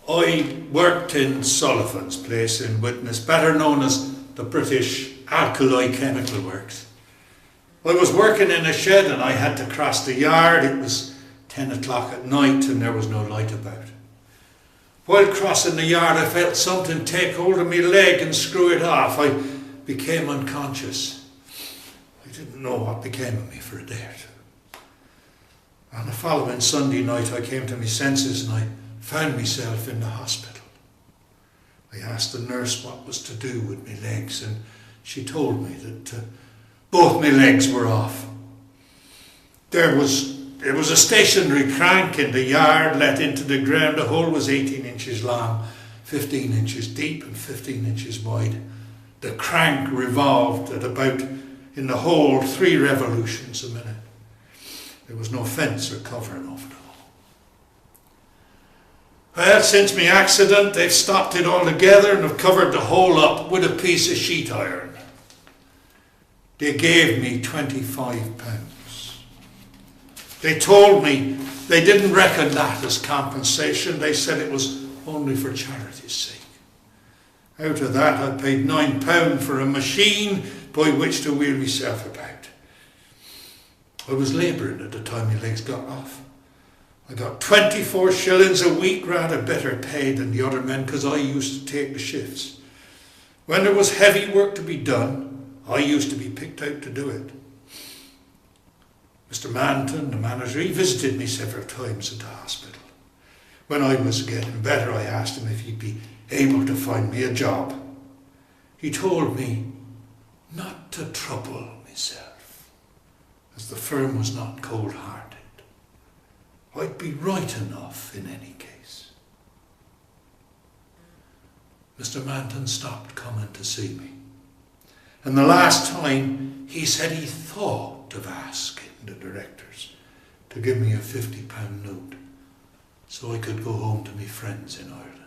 I worked in Sullivan's place in Witness, better known as the British Alkali Chemical Works. I was working in a shed and I had to cross the yard. It was 10 o'clock at night and there was no light about. While crossing the yard, I felt something take hold of my leg and screw it off. I became unconscious. I didn't know what became of me for a day or two. On the following Sunday night, I came to my senses and I found myself in the hospital. I asked the nurse what was to do with my legs, and she told me that both my legs were off. There was a stationary crank in the yard let into the ground. The hole was 18 inches long, 15 inches deep and 15 inches wide. The crank revolved at about, in the hole, 3 revolutions a minute. There was no fence or covering over the hole. Well, since my accident, they've stopped it all together and have covered the hole up with a piece of sheet iron. They gave me £25. They told me they didn't reckon that as compensation. They said it was only for charity's sake. Out of that, I paid £9 for a machine by which to wheel myself about. I was labouring at the time my legs got off. I got 24 shillings a week, rather better paid than the other men, because I used to take the shifts. When there was heavy work to be done, I used to be picked out to do it. Mr. Manton, the manager, he visited me several times at the hospital. When I was getting better, I asked him if he'd be able to find me a job. He told me not to trouble myself, as the firm was not cold-hearted. I'd be right enough in any case. Mr. Manton stopped coming to see me. And the last time, he said he thought of asking the directors to give me a £50 note so I could go home to my friends in Ireland.